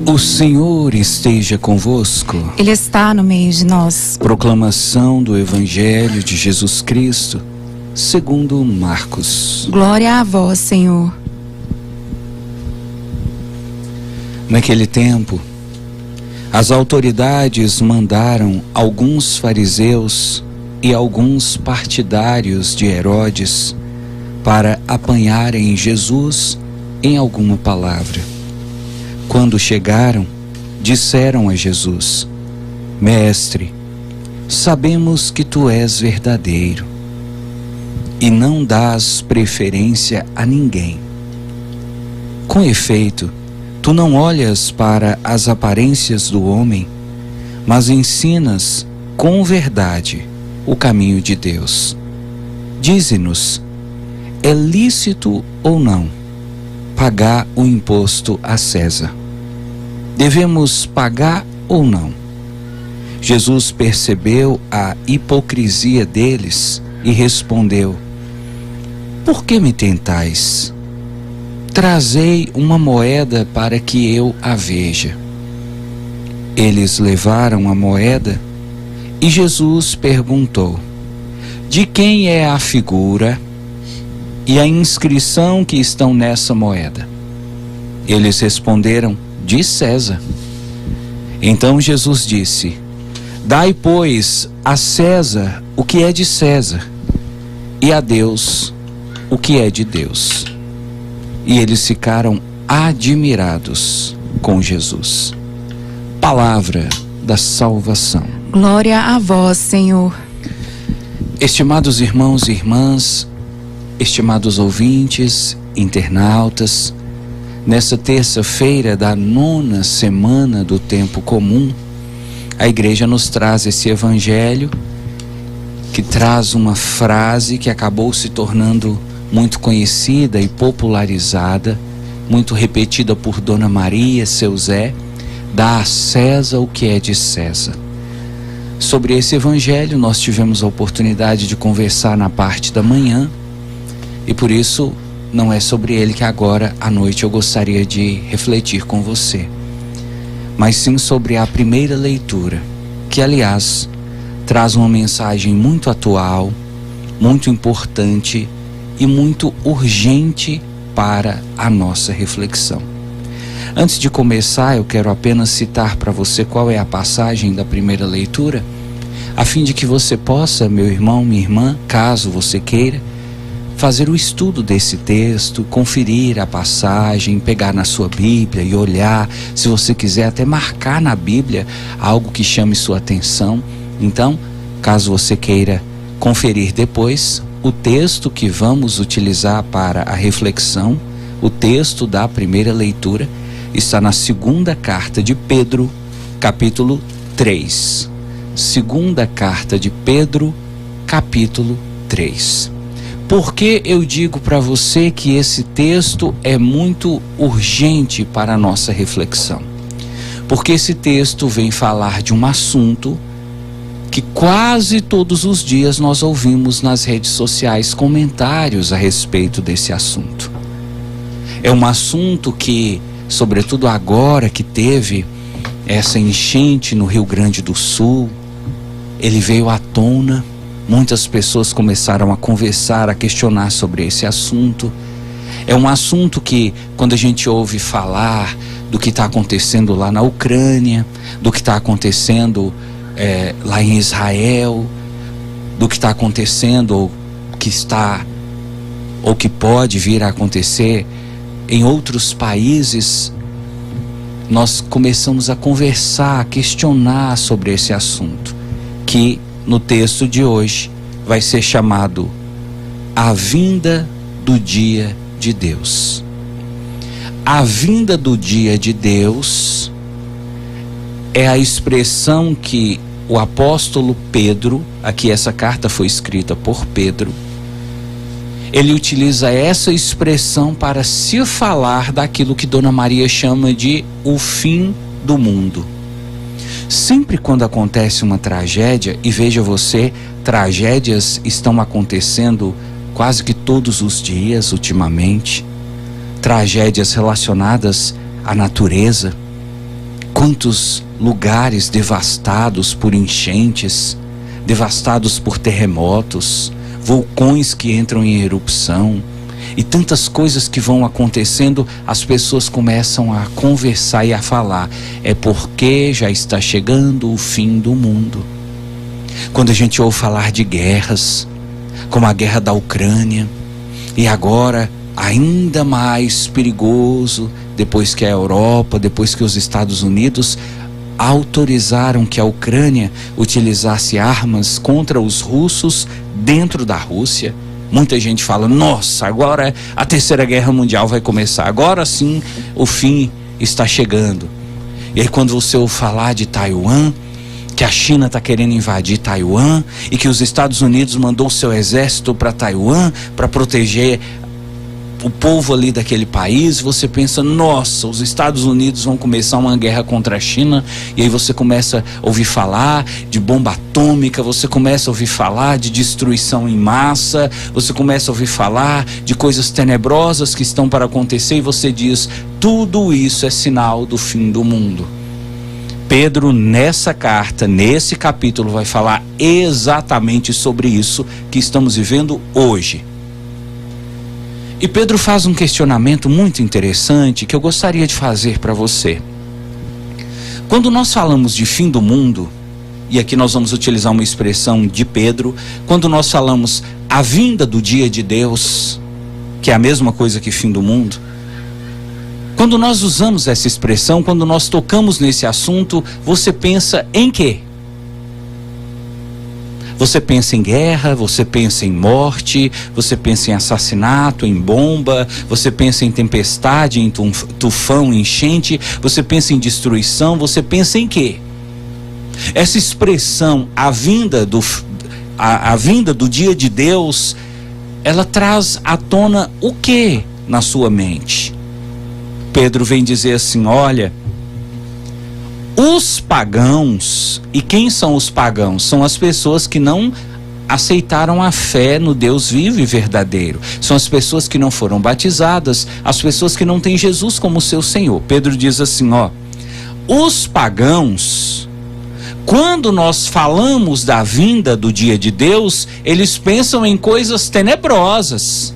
O Senhor esteja convosco. Ele está no meio de nós. Proclamação do Evangelho de Jesus Cristo, segundo Marcos. Glória a vós, Senhor. Naquele tempo, as autoridades mandaram alguns fariseus e alguns partidários de Herodes para apanharem Jesus em alguma palavra. Quando chegaram, disseram a Jesus: Mestre, sabemos que tu és verdadeiro e não dás preferência a ninguém. Com efeito, tu não olhas para as aparências do homem, mas ensinas com verdade o caminho de Deus. Dize-nos, é lícito ou não pagar o imposto a César? Devemos pagar ou não? Jesus percebeu a hipocrisia deles e respondeu: Por que me tentais? Trazei uma moeda para que eu a veja. Eles levaram a moeda e Jesus perguntou: De quem é a figura e a inscrição que estão nessa moeda? Eles responderam: De César. Então Jesus disse: Dai, pois, a César o que é de César, e a Deus o que é de Deus. E eles ficaram admirados com Jesus. Palavra da salvação. Glória a vós, Senhor. Estimados irmãos e irmãs, estimados ouvintes, internautas, nessa terça-feira da 9ª semana do tempo comum, a igreja nos traz esse evangelho que traz uma frase que acabou se tornando muito conhecida e popularizada, muito repetida por Dona Maria, seu Zé: dá a César o que é de César. Sobre esse evangelho nós tivemos a oportunidade de conversar na parte da manhã, e por isso não é sobre ele que agora à noite eu gostaria de refletir com você, mas sim sobre a primeira leitura, que aliás traz uma mensagem muito atual, muito importante e muito urgente para a nossa reflexão. Antes de começar, eu quero apenas citar para você qual é a passagem da primeira leitura, a fim de que você possa, meu irmão, minha irmã, caso você queira, fazer o estudo desse texto, conferir a passagem, pegar na sua Bíblia e olhar, se você quiser até marcar na Bíblia algo que chame sua atenção. Então, caso você queira conferir depois, o texto que vamos utilizar para a reflexão, o texto da primeira leitura, está na segunda carta de Pedro, capítulo 3. Segunda carta de Pedro, capítulo 3. Por que eu digo para você que esse texto é muito urgente para a nossa reflexão? Porque esse texto vem falar de um assunto que quase todos os dias nós ouvimos nas redes sociais comentários a respeito desse assunto. É um assunto que, sobretudo agora que teve essa enchente no Rio Grande do Sul, ele veio à tona. Muitas pessoas começaram a conversar, a questionar sobre esse assunto. É um assunto que, quando a gente ouve falar do que está acontecendo lá na Ucrânia, do que está acontecendo lá em Israel, do que está acontecendo ou que pode vir a acontecer em outros países, nós começamos a conversar, a questionar sobre esse assunto, que no texto de hoje vai ser chamado a vinda do dia de Deus. A vinda do dia de Deus é a expressão que o apóstolo Pedro, aqui essa carta foi escrita por Pedro, ele utiliza essa expressão para se falar daquilo que Dona Maria chama de o fim do mundo. Sempre quando acontece uma tragédia, e veja você, tragédias estão acontecendo quase que todos os dias ultimamente, tragédias relacionadas à natureza, Quantos lugares devastados por enchentes, devastados por terremotos, vulcões que entram em erupção, e tantas coisas que vão acontecendo. As pessoas começam a conversar e a falar: é porque já está chegando o fim do mundo. Quando a gente ouve falar de guerras, como a guerra da Ucrânia, e agora ainda mais perigoso, depois que a Europa, depois que os Estados Unidos autorizaram que a Ucrânia utilizasse armas contra os russos dentro da Rússia. Muita gente fala: nossa, agora a Terceira Guerra Mundial vai começar, agora sim o fim está chegando. E aí quando você ouve falar de Taiwan, que a China está querendo invadir Taiwan, e que os Estados Unidos mandou seu exército para Taiwan para proteger o povo ali daquele país, você pensa: nossa, os Estados Unidos vão começar uma guerra contra a China. E aí você começa a ouvir falar de bomba atômica, você começa a ouvir falar de destruição em massa, você começa a ouvir falar de coisas tenebrosas que estão para acontecer, e você diz: tudo isso é sinal do fim do mundo. Pedro, nessa carta, nesse capítulo, vai falar exatamente sobre isso que estamos vivendo hoje. E Pedro faz um questionamento muito interessante que eu gostaria de fazer para você. Quando nós falamos de fim do mundo, e aqui nós vamos utilizar uma expressão de Pedro, quando nós falamos a vinda do dia de Deus, que é a mesma coisa que fim do mundo, quando nós usamos essa expressão, quando nós tocamos nesse assunto, você pensa em quê? Você pensa em guerra, você pensa em morte, você pensa em assassinato, em bomba, você pensa em tempestade, em tufão, enchente, você pensa em destruição, você pensa em quê? Essa expressão, a vinda do dia de Deus, ela traz à tona o quê na sua mente? Pedro vem dizer assim: olha, os pagãos, e quem são os pagãos? São as pessoas que não aceitaram a fé no Deus vivo e verdadeiro. São as pessoas que não foram batizadas, as pessoas que não têm Jesus como seu Senhor. Pedro diz assim, ó: os pagãos, quando nós falamos da vinda do dia de Deus, eles pensam em coisas tenebrosas.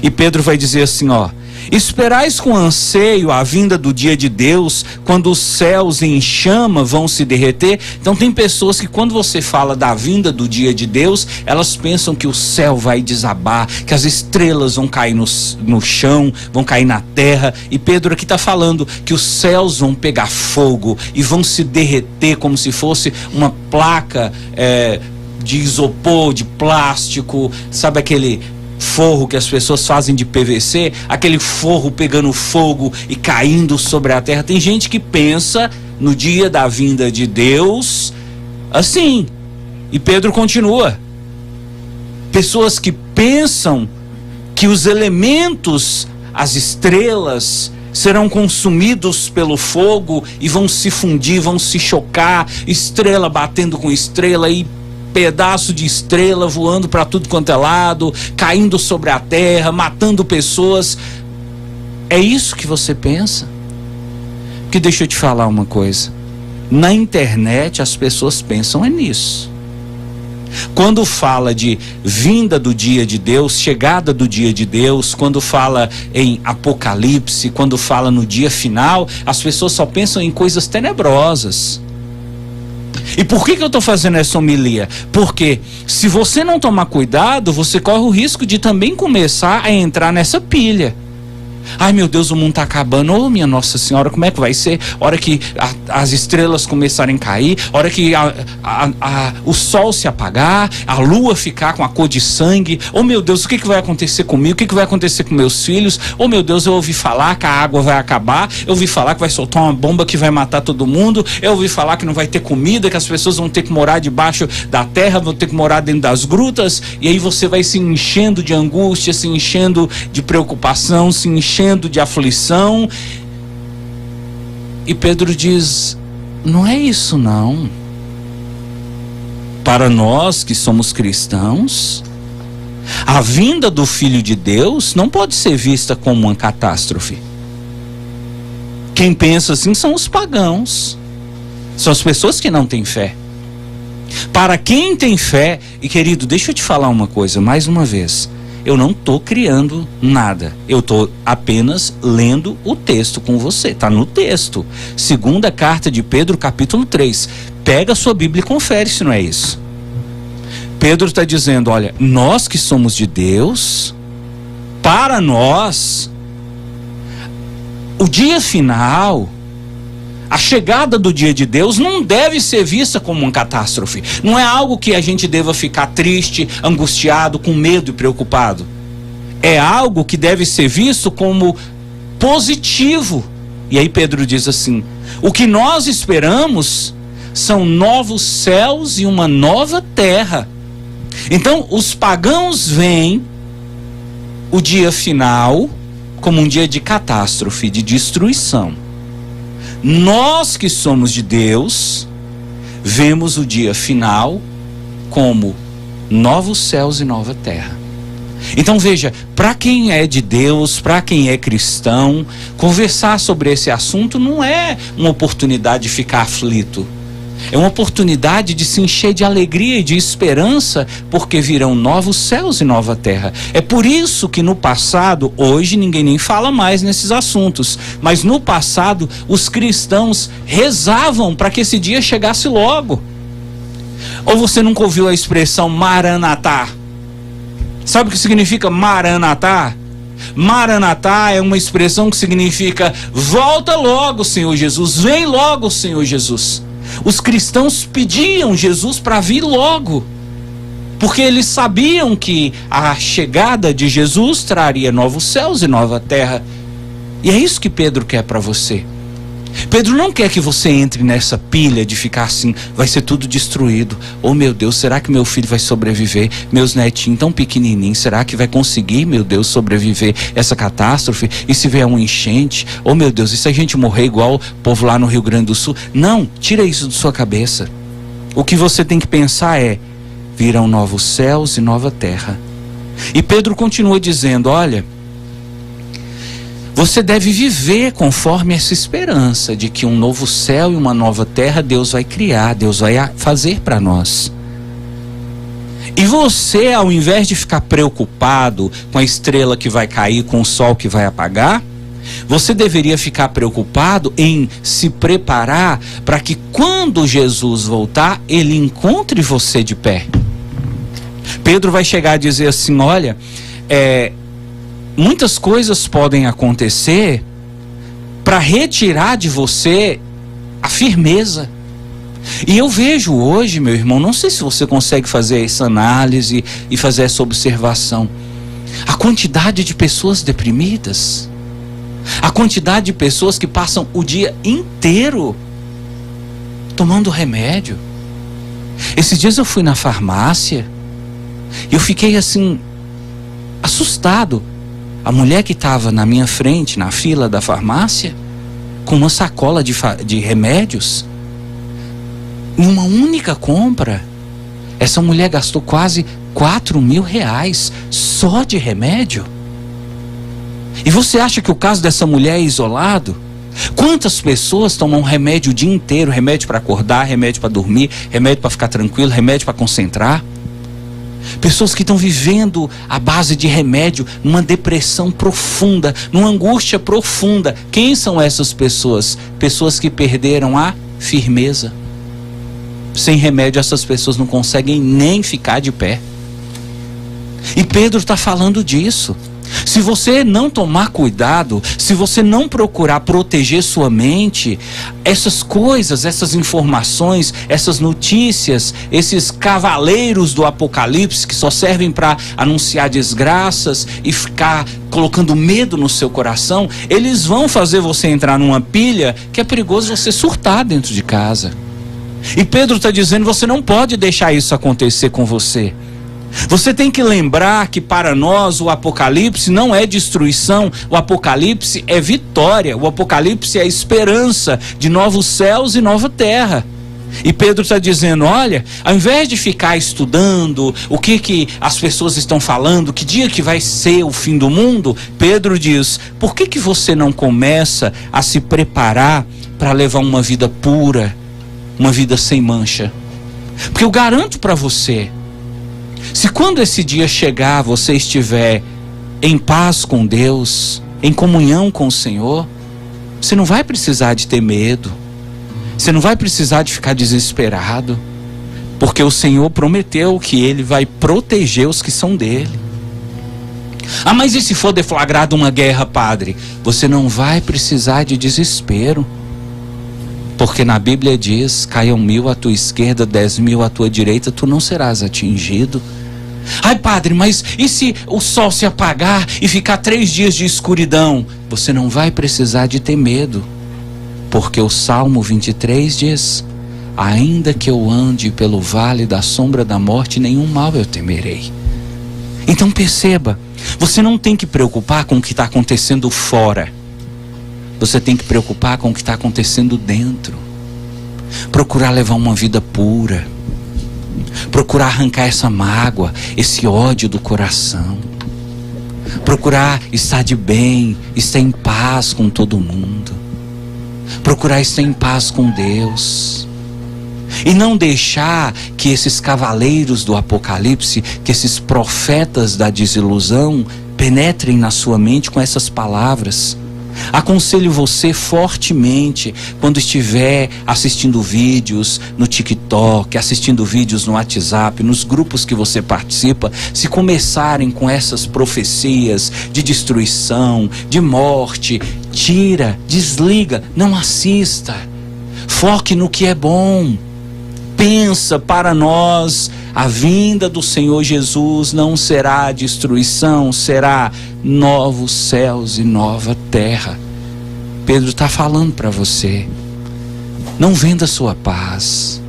E Pedro vai dizer assim, ó: esperais com anseio a vinda do dia de Deus, quando os céus em chama vão se derreter. Então tem pessoas que quando você fala da vinda do dia de Deus, elas pensam que o céu vai desabar, que as estrelas vão cair no chão, vão cair na terra. E Pedro aqui está falando que os céus vão pegar fogo e vão se derreter como se fosse uma placa de isopor, de plástico, sabe aquele forro que as pessoas fazem de PVC, aquele forro pegando fogo e caindo sobre a terra. Tem gente que pensa no dia da vinda de Deus assim. E Pedro continua: pessoas que pensam que os elementos, as estrelas, serão consumidos pelo fogo e vão se fundir, vão se chocar, estrela batendo com estrela e pedaço de estrela voando para tudo quanto é lado, caindo sobre a terra, matando pessoas. É isso que você pensa? Porque deixa eu te falar uma coisa: na internet as pessoas pensam nisso. Quando fala de vinda do dia de Deus, chegada do dia de Deus, quando fala em Apocalipse, quando fala no dia final, as pessoas só pensam em coisas tenebrosas. E por que eu estou fazendo essa homilia? Porque se você não tomar cuidado, você corre o risco de também começar a entrar nessa pilha. Ai meu Deus, o mundo está acabando. Oh minha Nossa Senhora, como é que vai ser? Hora que as estrelas começarem a cair, hora que o sol se apagar, a lua ficar com a cor de sangue. Oh meu Deus, o que vai acontecer comigo? O que vai acontecer com meus filhos? Oh meu Deus, eu ouvi falar que a água vai acabar, eu ouvi falar que vai soltar uma bomba que vai matar todo mundo, eu ouvi falar que não vai ter comida, que as pessoas vão ter que morar debaixo da terra, vão ter que morar dentro das grutas. E aí você vai se enchendo de angústia, se enchendo de preocupação, se enchendo de aflição. E Pedro diz: não é isso não. Para nós que somos cristãos, a vinda do Filho de Deus não pode ser vista como uma catástrofe. Quem pensa assim são os pagãos. São as pessoas que não têm fé. Para quem tem fé, e querido, deixa eu te falar uma coisa, mais uma vez. Eu não estou criando nada. Eu estou apenas lendo o texto com você. Está no texto. Segunda carta de Pedro, capítulo 3. Pega a sua Bíblia e confere se não é isso. Pedro está dizendo, olha, nós que somos de Deus, para nós, o dia final, a chegada do dia de Deus não deve ser vista como uma catástrofe. Não é algo que a gente deva ficar triste, angustiado, com medo e preocupado. É algo que deve ser visto como positivo. E aí Pedro diz assim, o que nós esperamos são novos céus e uma nova terra. Então os pagãos veem o dia final como um dia de catástrofe, de destruição. Nós que somos de Deus, vemos o dia final como novos céus e nova terra. Então veja, para quem é de Deus, para quem é cristão, conversar sobre esse assunto não é uma oportunidade de ficar aflito. É uma oportunidade de se encher de alegria e de esperança, porque virão novos céus e nova terra. É por isso que no passado, hoje ninguém nem fala mais nesses assuntos, mas no passado os cristãos rezavam para que esse dia chegasse logo. Ou você nunca ouviu a expressão Maranatá? Sabe o que significa Maranatá? Maranatá é uma expressão que significa volta logo, Senhor Jesus, vem logo, Senhor Jesus. Os cristãos pediam Jesus para vir logo, porque eles sabiam que a chegada de Jesus traria novos céus e nova terra. E é isso que Pedro quer para você. Pedro não quer que você entre nessa pilha de ficar assim, vai ser tudo destruído. Oh meu Deus, será que meu filho vai sobreviver? Meus netinhos tão pequenininhos, será que vai conseguir, meu Deus, sobreviver essa catástrofe? E se vier um enchente? Oh meu Deus, e se a gente morrer igual o povo lá no Rio Grande do Sul? Não, tira isso de sua cabeça. O que você tem que pensar é, virão novos céus e nova terra. E Pedro continua dizendo, olha, você deve viver conforme essa esperança de que um novo céu e uma nova terra Deus vai criar, Deus vai fazer para nós. E você, ao invés de ficar preocupado com a estrela que vai cair, com o sol que vai apagar, você deveria ficar preocupado em se preparar para que quando Jesus voltar, ele encontre você de pé. Pedro vai chegar a dizer assim, olha, muitas coisas podem acontecer para retirar de você a firmeza. E eu vejo hoje, meu irmão, não sei se você consegue fazer essa análise e fazer essa observação, a quantidade de pessoas deprimidas, a quantidade de pessoas que passam o dia inteiro tomando remédio. Esses dias eu fui na farmácia e eu fiquei assim, assustado. A mulher que estava na minha frente, na fila da farmácia, com uma sacola de remédios, em uma única compra, essa mulher gastou quase R$4.000 só de remédio. E você acha que o caso dessa mulher é isolado? Quantas pessoas tomam remédio o dia inteiro, remédio para acordar, remédio para dormir, remédio para ficar tranquilo, remédio para concentrar? Pessoas que estão vivendo à base de remédio, numa depressão profunda, numa angústia profunda. Quem são essas pessoas? Pessoas que perderam a firmeza. Sem remédio, essas pessoas não conseguem nem ficar de pé. E Pedro está falando disso. Se você não tomar cuidado, se você não procurar proteger sua mente, essas coisas, essas informações, essas notícias, esses cavaleiros do Apocalipse que só servem para anunciar desgraças e ficar colocando medo no seu coração, eles vão fazer você entrar numa pilha que é perigoso você surtar dentro de casa. E Pedro está dizendo, você não pode deixar isso acontecer com você. Você tem que lembrar que para nós o Apocalipse não é destruição, o Apocalipse é vitória, o Apocalipse é esperança de novos céus e nova terra. E Pedro está dizendo, olha, ao invés de ficar estudando o que as pessoas estão falando, que dia que vai ser o fim do mundo, Pedro diz, por que você não começa a se preparar para levar uma vida pura, uma vida sem mancha? Porque eu garanto para você, se quando esse dia chegar, você estiver em paz com Deus, em comunhão com o Senhor, você não vai precisar de ter medo. Você não vai precisar de ficar desesperado, porque o Senhor prometeu que Ele vai proteger os que são dele. Ah, mas e se for deflagrada uma guerra, padre? Você não vai precisar de desespero, porque na Bíblia diz, caiam 1000 à tua esquerda, 10.000 à tua direita, tu não serás atingido. Ai, padre, mas e se o sol se apagar e ficar 3 dias de escuridão? Você não vai precisar de ter medo, porque o Salmo 23 diz, ainda que eu ande pelo vale da sombra da morte, nenhum mal eu temerei. Então perceba, você não tem que preocupar com o que está acontecendo fora, você tem que preocupar com o que está acontecendo dentro. Procurar levar uma vida pura, procurar arrancar essa mágoa, esse ódio do coração, procurar estar de bem, estar em paz com todo mundo, procurar estar em paz com Deus, e não deixar que esses cavaleiros do Apocalipse, que esses profetas da desilusão penetrem na sua mente com essas palavras. Aconselho você fortemente, quando estiver assistindo vídeos no TikTok, assistindo vídeos no WhatsApp, nos grupos que você participa, se começarem com essas profecias de destruição, de morte, tira, desliga, não assista. Foque no que é bom. Pensa, para nós, a vinda do Senhor Jesus não será destruição, será novos céus e nova terra. Pedro está falando para você, não venda sua paz,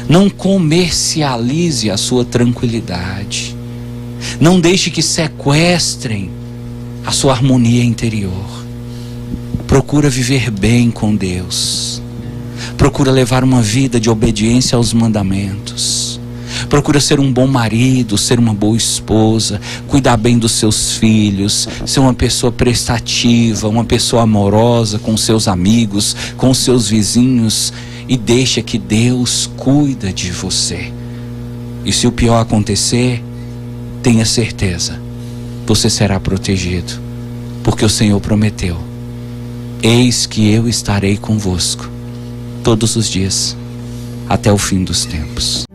não comercialize a sua tranquilidade, não deixe que sequestrem a sua harmonia interior. Procura viver bem com Deus. Procura levar uma vida de obediência aos mandamentos. Procura ser um bom marido, ser uma boa esposa, cuidar bem dos seus filhos, ser uma pessoa prestativa, uma pessoa amorosa com seus amigos, com seus vizinhos, e deixa que Deus cuida de você. E se o pior acontecer, tenha certeza, você será protegido, porque o Senhor prometeu, eis que eu estarei convosco todos os dias, até o fim dos tempos.